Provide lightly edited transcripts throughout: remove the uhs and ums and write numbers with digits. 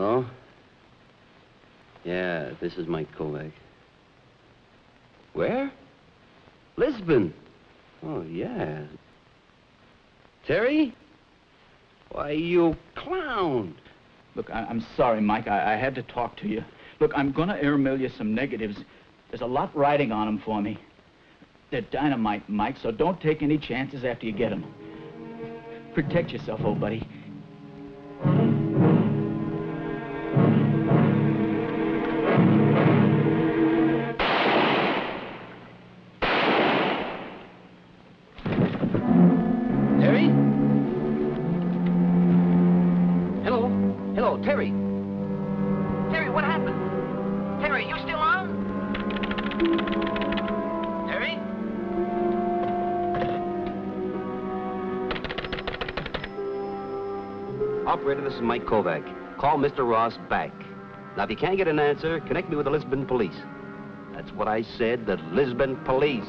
Oh? Yeah, this is Mike Kovac. Where? Lisbon. Oh, yeah. Terry? Why, you clown. Look, I'm sorry, Mike. I had to talk to you. Look, I'm gonna airmail you some negatives. There's a lot riding on them for me. They're dynamite, Mike, so don't take any chances after you get them. Protect yourself, old buddy. Terry? Hello? Hello, Terry. Terry, what happened? Terry, you still on? Terry? Operator, this is Mike Kovac. Call Mr. Ross back. Now, if you can't get an answer, connect me with the Lisbon police. That's what I said, the Lisbon police.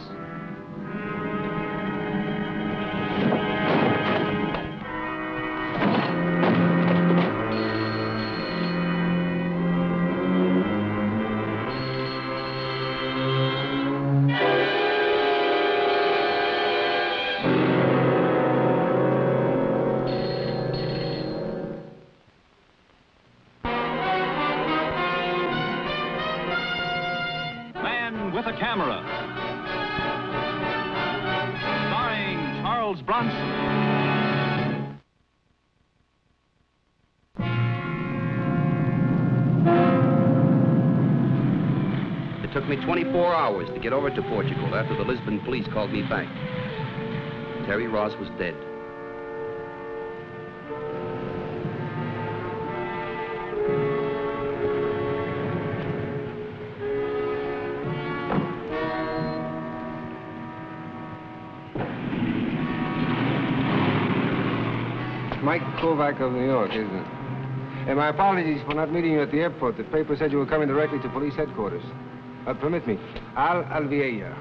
With a Camera, starring Charles Bronson. It took me 24 hours to get over to Portugal after the Lisbon police called me back. Terry Ross was dead. Mike Kovac of New York, isn't it? And my apologies for not meeting you at the airport. The paper said you were coming directly to police headquarters. Permit me. Al Alvieja.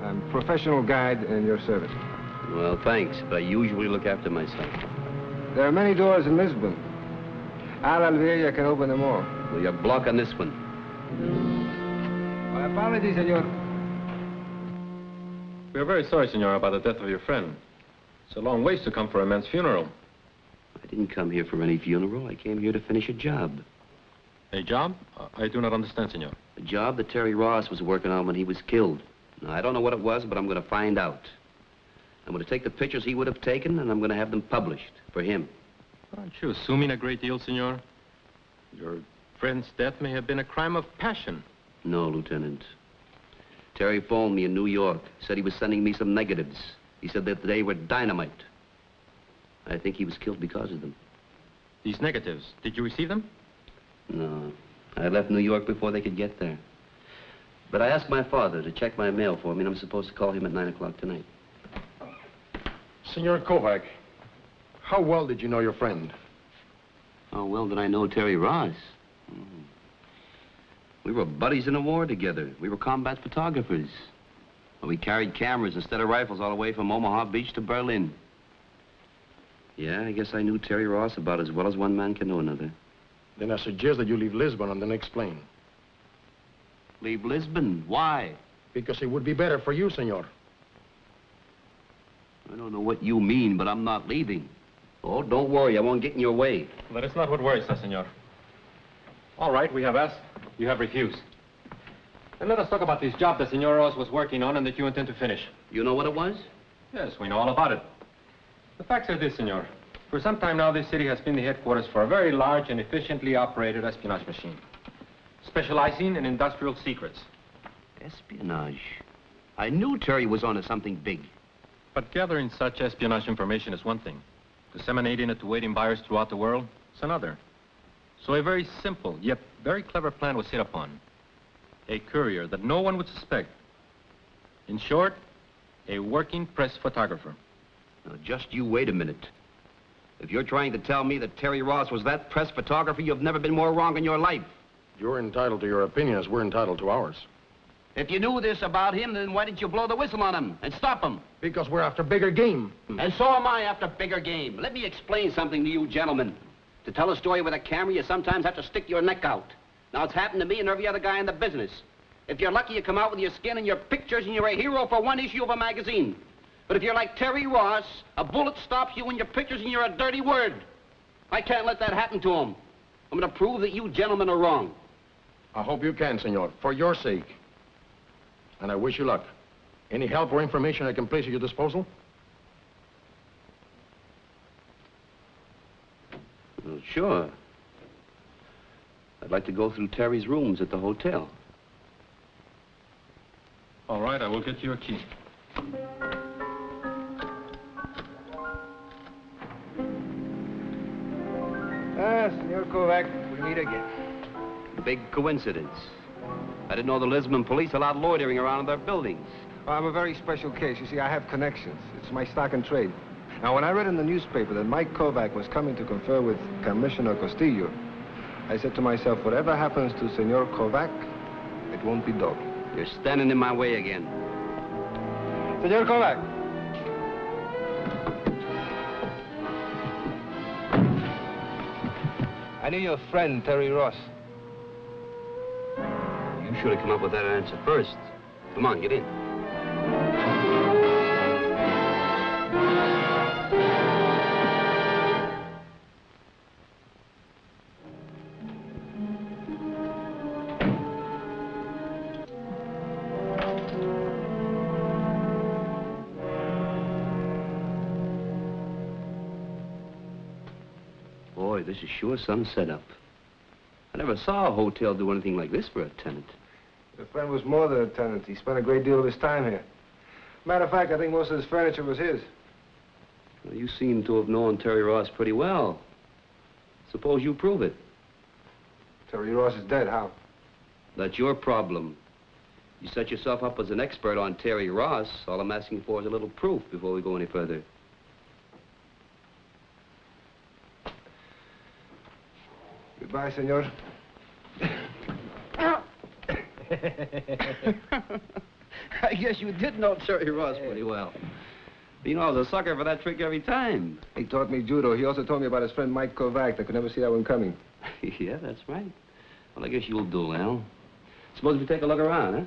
I'm professional guide and your servant. Well, thanks, but I usually look after myself. There are many doors in Lisbon. Al Alvieja can open them all. Well, you're blocking this one. My apologies, senor. We are very sorry, senor, about the death of your friend. It's a long ways to come for a man's funeral. I didn't come here for any funeral. I came here to finish a job. A job? I do not understand, senor. A job that Terry Ross was working on when he was killed. Now, I don't know what it was, but I'm going to find out. I'm going to take the pictures he would have taken, and I'm going to have them published for him. Aren't you assuming a great deal, senor? Your friend's death may have been a crime of passion. No, Lieutenant. Terry phoned me in New York, said he was sending me some negatives. He said that they were dynamite. I think he was killed because of them. These negatives, did you receive them? No. I left New York before they could get there. But I asked my father to check my mail for me, and I'm supposed to call him at 9 o'clock tonight. Senor Kovac, how well did you know your friend? How well did I know Terry Ross? We were buddies in the war together. We were combat photographers. Well, we carried cameras instead of rifles all the way from Omaha Beach to Berlin. Yeah, I guess I knew Terry Ross about as well as one man can know another. Then I suggest that you leave Lisbon on the next plane. Leave Lisbon? Why? Because it would be better for you, senor. I don't know what you mean, but I'm not leaving. Oh, don't worry, I won't get in your way. That is not what worries us, senor. All right, we have asked, you have refused. Then let us talk about this job that Senor Ross was working on and that you intend to finish. You know what it was? Yes, we know all about it. The facts are this, senor. For some time now, this city has been the headquarters for a very large and efficiently operated espionage machine, specializing in industrial secrets. Espionage? I knew Terry was onto something big. But gathering such espionage information is one thing. Disseminating it to waiting buyers throughout the world is another. So a very simple, yet very clever plan was hit upon. A courier that no one would suspect. In short, a working press photographer. Now, just you wait a minute. If you're trying to tell me that Terry Ross was that press photographer, you've never been more wrong in your life. You're entitled to your opinion as we're entitled to ours. If you knew this about him, then why didn't you blow the whistle on him and stop him? Because we're after bigger game. And so am I after bigger game. Let me explain something to you gentlemen. To tell a story with a camera, you sometimes have to stick your neck out. Now, it's happened to me and every other guy in the business. If you're lucky, you come out with your skin and your pictures and you're a hero for one issue of a magazine. But if you're like Terry Ross, a bullet stops you and your pictures and you're a dirty word. I can't let that happen to him. I'm going to prove that you gentlemen are wrong. I hope you can, senor, for your sake. And I wish you luck. Any help or information I can place at your disposal? Well, sure. I'd like to go through Terry's rooms at the hotel. All right, I will get you a key. Senor Kovac, we meet again. Big coincidence. I didn't know the Lisbon police allowed loitering around in their buildings. Well, I'm a very special case. You see, I have connections. It's my stock and trade. Now, when I read in the newspaper that Mike Kovac was coming to confer with Commissioner Castillo, I said to myself, whatever happens to Senor Kovac, it won't be dull. You're standing in my way again. Senor Kovac. I knew your friend, Terry Ross. You should have come up with that answer first. Come on, get in. Boy, this is sure some setup. I never saw a hotel do anything like this for a tenant. Your friend was more than a tenant. He spent a great deal of his time here. Matter of fact, I think most of his furniture was his. Well, you seem to have known Terry Ross pretty well. Suppose you prove it. Terry Ross is dead. How? That's your problem. You set yourself up as an expert on Terry Ross. All I'm asking for is a little proof before we go any further. Goodbye, senor. I guess you did know Terry Ross pretty well. You know, I was a sucker for that trick every time. He taught me judo. He also told me about his friend Mike Kovac. I could never see that one coming. Yeah, that's right. Well, I guess you'll do, Al. Suppose we take a look around, huh?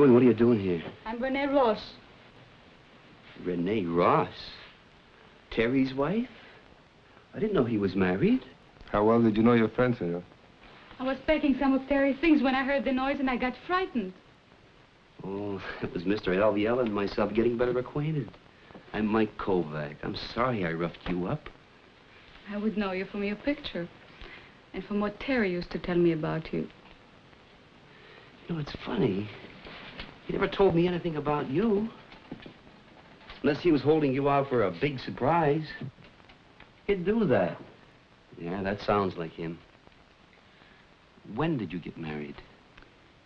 What are you doing here? I'm Renee Ross. Renee Ross? Terry's wife? I didn't know he was married. How well did you know your friend, senor? I was packing some of Terry's things when I heard the noise and I got frightened. Oh, it was Mr. Alviela and myself getting better acquainted. I'm Mike Kovac. I'm sorry I roughed you up. I would know you from your picture and from what Terry used to tell me about you. You know, it's funny. He never told me anything about you. Unless he was holding you out for a big surprise. He'd do that. Yeah, that sounds like him. When did you get married?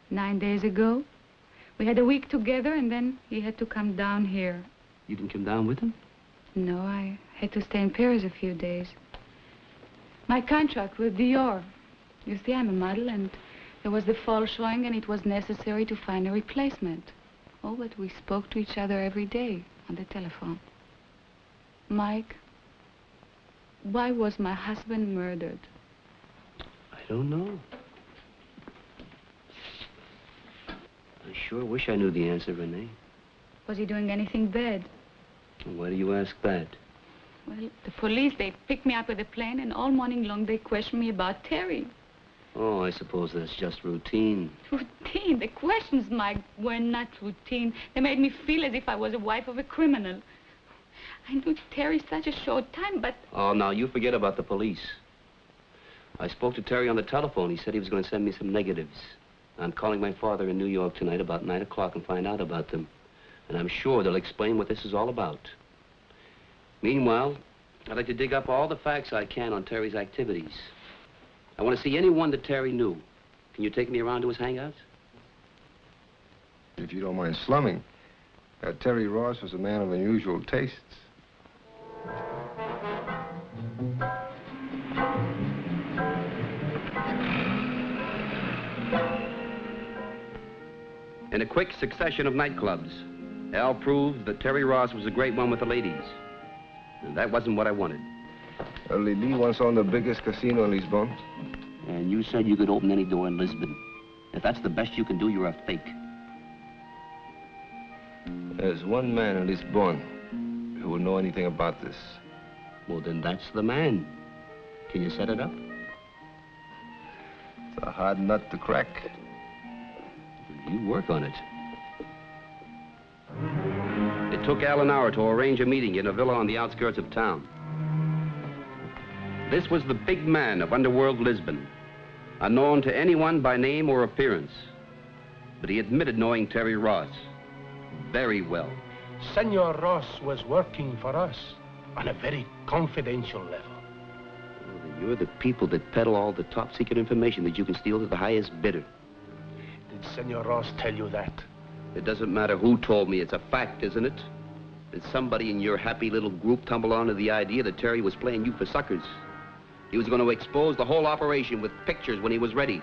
9 days ago. We had a week together and then he had to come down here. You didn't come down with him? No, I had to stay in Paris a few days. My contract with Dior. You see, I'm a model and there was the fall showing and it was necessary to find a replacement. Oh, but we spoke to each other every day on the telephone. Mike, why was my husband murdered? I don't know. I sure wish I knew the answer, Renee. Was he doing anything bad? Why do you ask that? Well, the police, they picked me up with a plane and all morning long they questioned me about Terry. Oh, I suppose that's just routine. Routine? The questions, Mike, were not routine. They made me feel as if I was a wife of a criminal. I knew Terry such a short time, but... Oh, now, you forget about the police. I spoke to Terry on the telephone. He said he was going to send me some negatives. I'm calling my father in New York tonight about 9 o'clock and find out about them. And I'm sure they'll explain what this is all about. Meanwhile, I'd like to dig up all the facts I can on Terry's activities. I want to see anyone that Terry knew. Can you take me around to his hangouts? If you don't mind slumming. Terry Ross was a man of unusual tastes. In a quick succession of nightclubs, Al proved that Terry Ross was a great one with the ladies. And that wasn't what I wanted. Lily once owned the biggest casino in Lisbon. And you said you could open any door in Lisbon. If that's the best you can do, you're a fake. There's one man in Lisbon who will know anything about this. Well, then that's the man. Can you set it up? It's a hard nut to crack. You work on it. It took Al an hour to arrange a meeting in a villa on the outskirts of town. This was the big man of underworld Lisbon, unknown to anyone by name or appearance. But he admitted knowing Terry Ross very well. Senor Ross was working for us on a very confidential level. Well, then you're the people that peddle all the top-secret information that you can steal to the highest bidder. Did Senor Ross tell you that? It doesn't matter who told me. It's a fact, isn't it? Did somebody in your happy little group tumble onto the idea that Terry was playing you for suckers? He was going to expose the whole operation with pictures when he was ready.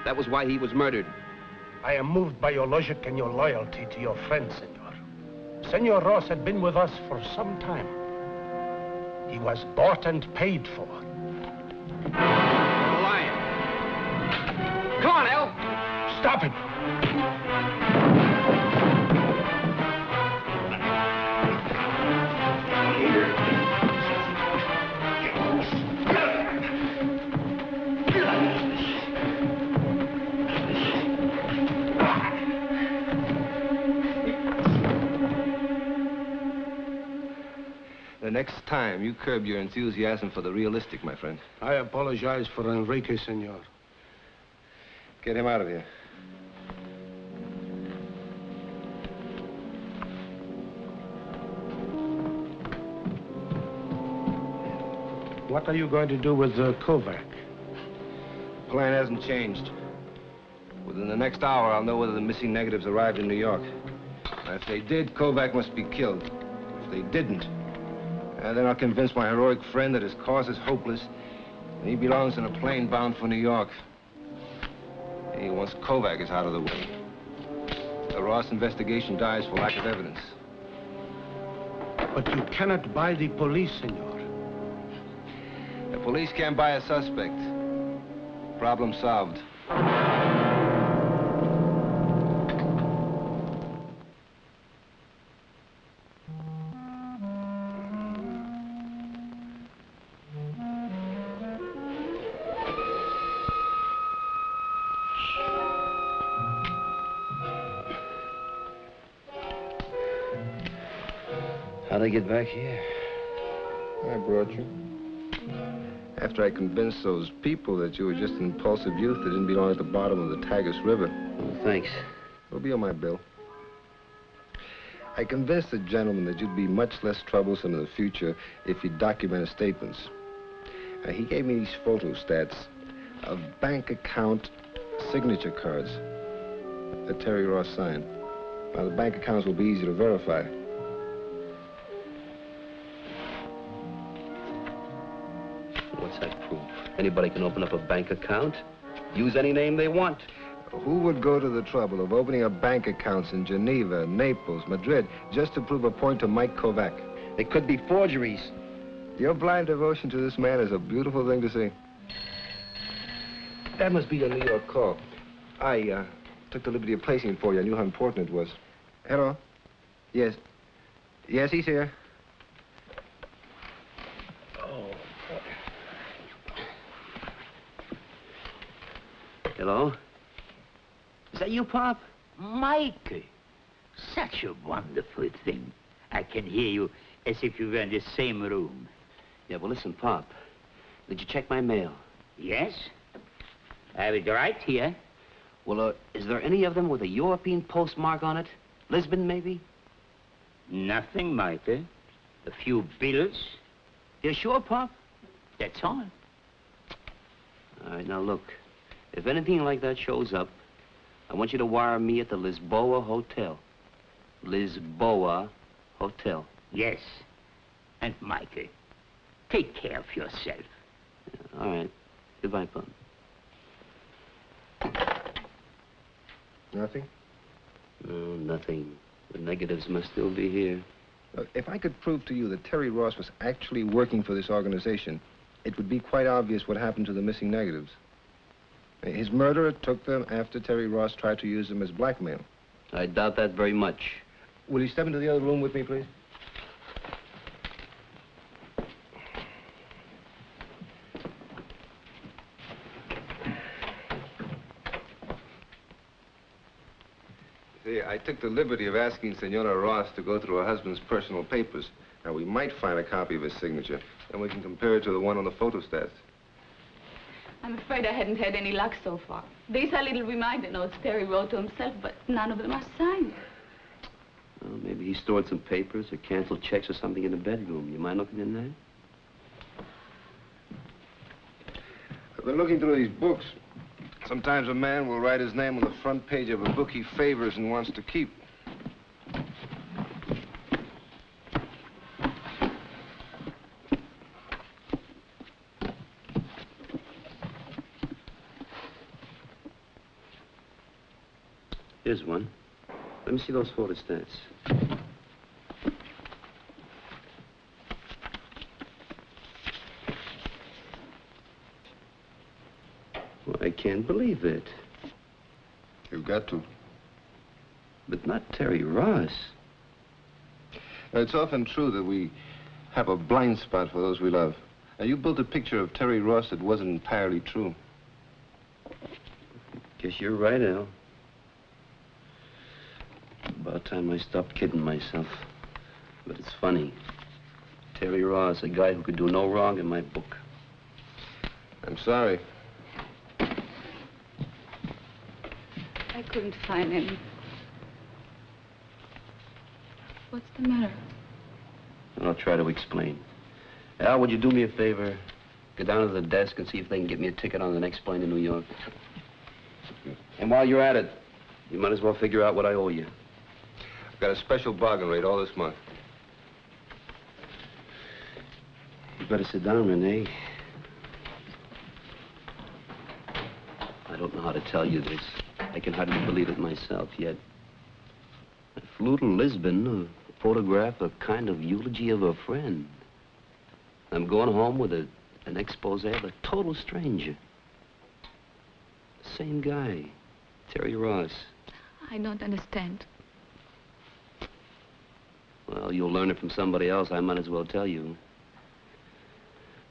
That was why he was murdered. I am moved by your logic and your loyalty to your friend, Senor. Senor Ross had been with us for some time. He was bought and paid for. You're lying. Come on, Al! Stop him! The next time, you curb your enthusiasm for the realistic, my friend. I apologize for Enrique, Senor. Get him out of here. What are you going to do with Kovac? Plan hasn't changed. Within the next hour, I'll know whether the missing negatives arrived in New York. Now, if they did, Kovac must be killed. If they didn't, then I'll convince my heroic friend that his cause is hopeless and he belongs in a plane bound for New York. Once Kovac is out of the way, the Ross investigation dies for lack of evidence. But you cannot buy the police, Senor. The police can't buy a suspect. Problem solved. How'd I get back here? I brought you. After I convinced those people that you were just an impulsive youth that didn't belong at the bottom of the Tagus River. Oh, thanks. It'll be on my bill. I convinced the gentleman that you'd be much less troublesome in the future if you documented statements. He gave me these photostats of bank account signature cards that Terry Ross signed. Now, the bank accounts will be easy to verify. What's that proof? Anybody can open up a bank account, use any name they want. Who would go to the trouble of opening up bank accounts in Geneva, Naples, Madrid, just to prove a point to Mike Kovac? They could be forgeries. Your blind devotion to this man is a beautiful thing to see. That must be a New York call. I took the liberty of placing it for you. I knew how important it was. Hello? Yes. Yes, he's here. Hello? Is that you, Pop? Mike, such a wonderful thing. I can hear you as if you were in the same room. Yeah, well, listen, Pop. Did you check my mail? Yes? I have it right here. Well, is there any of them with a European postmark on it? Lisbon, maybe? Nothing, Mike. A few bills. You sure, Pop? That's all. All right, now look. If anything like that shows up, I want you to wire me at the Lisboa Hotel. Lisboa Hotel. Yes. And Michael, take care of yourself. Yeah, all right. Goodbye, Pop. Nothing? No, nothing. The negatives must still be here. If I could prove to you that Terry Ross was actually working for this organization, it would be quite obvious what happened to the missing negatives. His murderer took them after Terry Ross tried to use them as blackmail. I doubt that very much. Will you step into the other room with me, please? See, I took the liberty of asking Senora Ross to go through her husband's personal papers. Now, we might find a copy of his signature, and we can compare it to the one on the photostats. I'm afraid I hadn't had any luck so far. These are little reminder notes Terry wrote to himself, but none of them are signed. Well, maybe he stored some papers or canceled checks or something in the bedroom. You mind looking in there? I've been looking through these books. Sometimes a man will write his name on the front page of a book he favors and wants to keep. Here's one. Let me see those photostats. Well, I can't believe it. You've got to. But not Terry Ross. Now, it's often true that we have a blind spot for those we love. Now, you built a picture of Terry Ross that wasn't entirely true. Guess you're right, Al. About time I stopped kidding myself. But it's funny. Terry Ross, a guy who could do no wrong in my book. I'm sorry. I couldn't find any. What's the matter? I'll try to explain. Al, would you do me a favor? Go down to the desk and see if they can get me a ticket on the next plane to New York. And while you're at it, you might as well figure out what I owe you. I've got a special bargain rate all this month. You better sit down, Renee. I don't know how to tell you this. I can hardly believe it myself yet. I flew to Lisbon to photograph a kind of eulogy of a friend. I'm going home with an expose of a total stranger. Same guy, Terry Ross. I don't understand. Well, you'll learn it from somebody else. I might as well tell you.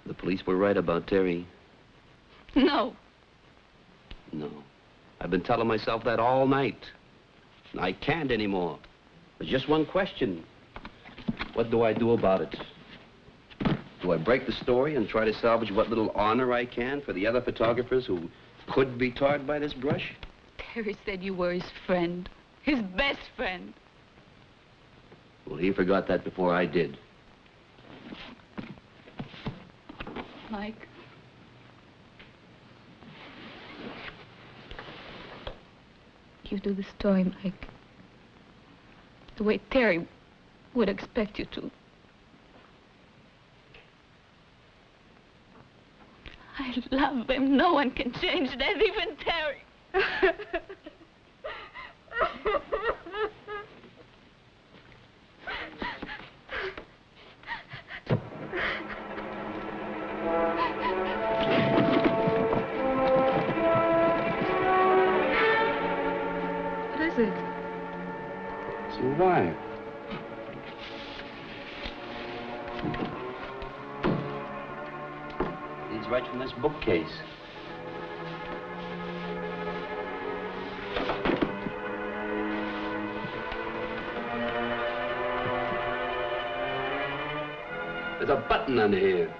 The police were right about Terry. No. No. I've been telling myself that all night. I can't anymore. There's just one question. What do I do about it? Do I break the story and try to salvage what little honor I can for the other photographers who could be tarred by this brush? Terry said you were his friend. His best friend. Well, he forgot that before I did. Mike. You do the story, Mike. The way Terry would expect you to. I love him. No one can change that, even Terry. What is it? It's a wire. He's right from this bookcase. There's a button under here.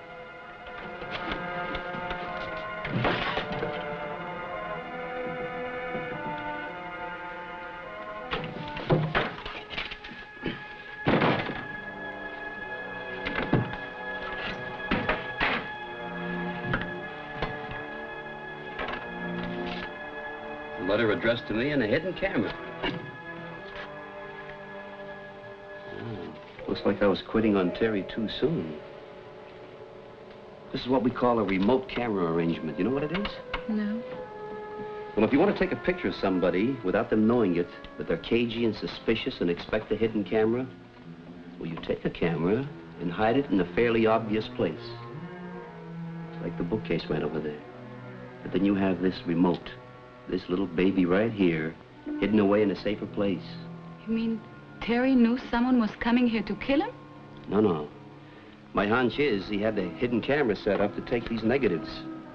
A letter addressed to me and a hidden camera. Looks like I was quitting on Terry too soon. This is what we call a remote camera arrangement. You know what it is? No. Well, if you want to take a picture of somebody without them knowing it, but they're cagey and suspicious and expect a hidden camera, well, you take a camera and hide it in a fairly obvious place. Like the bookcase right over there. But then you have this remote, this little baby right here, hidden away in a safer place. You mean Terry knew someone was coming here to kill him? No. My hunch is he had the hidden camera set up to take these negatives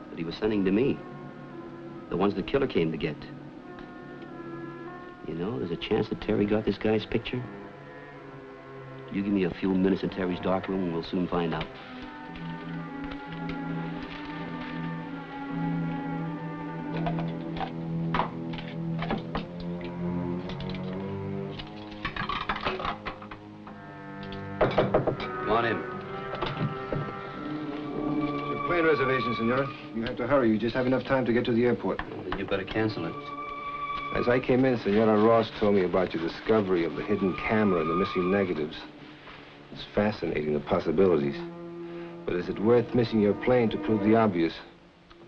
that he was sending to me. The ones the killer came to get. You know, there's a chance that Terry got this guy's picture. You give me a few minutes in Terry's dark room and we'll soon find out. Come on in. It's a plane reservation, senor. You have to hurry. You just have enough time to get to the airport. Well, then you better cancel it. As I came in, Senora Ross told me about your discovery of the hidden camera and the missing negatives. It's fascinating, the possibilities. But is it worth missing your plane to prove the obvious?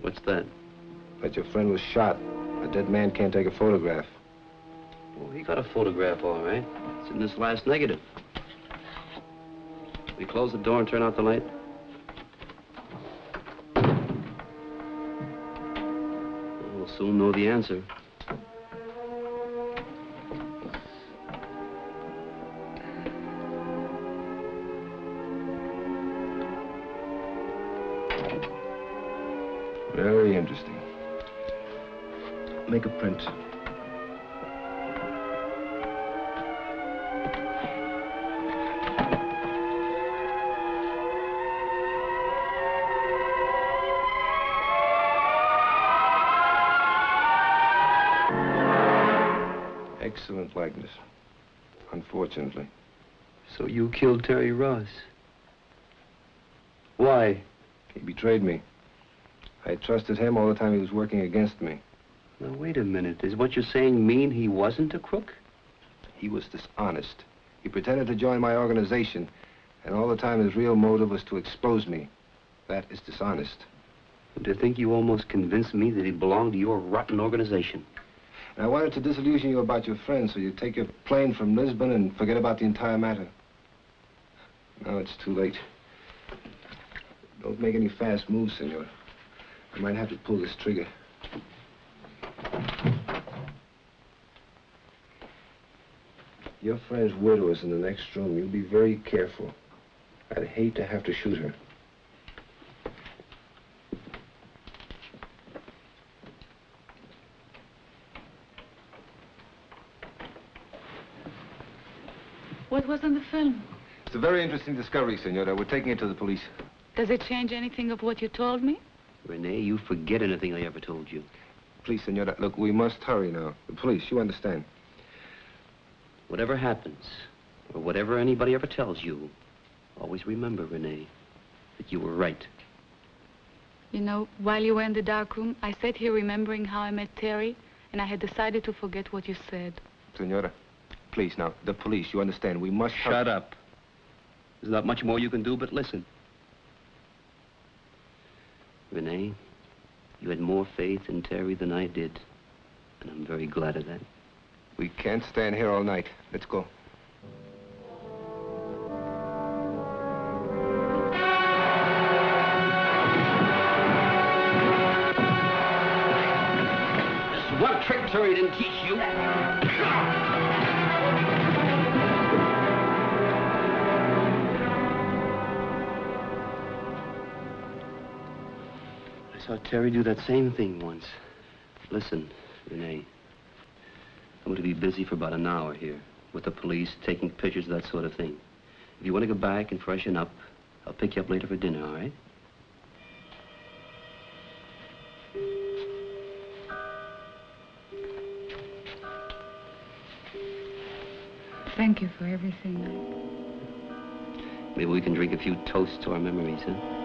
What's that? That your friend was shot. A dead man can't take a photograph. Well, he got a photograph, all right. It's in this last negative. We close the door and turn out the light. We'll soon know the answer. Very interesting. Make a print. Excellent likeness. Unfortunately. So you killed Terry Ross? Why? He betrayed me. I trusted him all the time he was working against me. Now, wait a minute. Is what you're saying mean he wasn't a crook? He was dishonest. He pretended to join my organization, and all the time his real motive was to expose me. That is dishonest. To think you almost convinced me that he belonged to your rotten organization. And I wanted to disillusion you about your friend, so you'd take your plane from Lisbon and forget about the entire matter. Now it's too late. Don't make any fast moves, senor. I might have to pull this trigger. Your friend's widow is in the next room. You be very careful. I'd hate to have to shoot her. What was on the film? It's a very interesting discovery, senora. We're taking it to the police. Does it change anything of what you told me? Renee, you forget anything I ever told you. Please, senora, look, we must hurry now. The police, you understand. Whatever happens, or whatever anybody ever tells you, always remember, Renee, that you were right. You know, while you were in the dark room, I sat here remembering how I met Terry, and I had decided to forget what you said. Senora, please now, the police, you understand, we must Shut up. There's not much more you can do but listen. Renee, you had more faith in Terry than I did, and I'm very glad of that. We can't stand here all night. Let's go. There's one trick Terry didn't teach you. I saw Terry do that same thing once. Listen, Renee. I'm going to be busy for about an hour here with the police, taking pictures, that sort of thing. If you want to go back and freshen up, I'll pick you up later for dinner, all right? Thank you for everything. Maybe we can drink a few toasts to our memories, huh?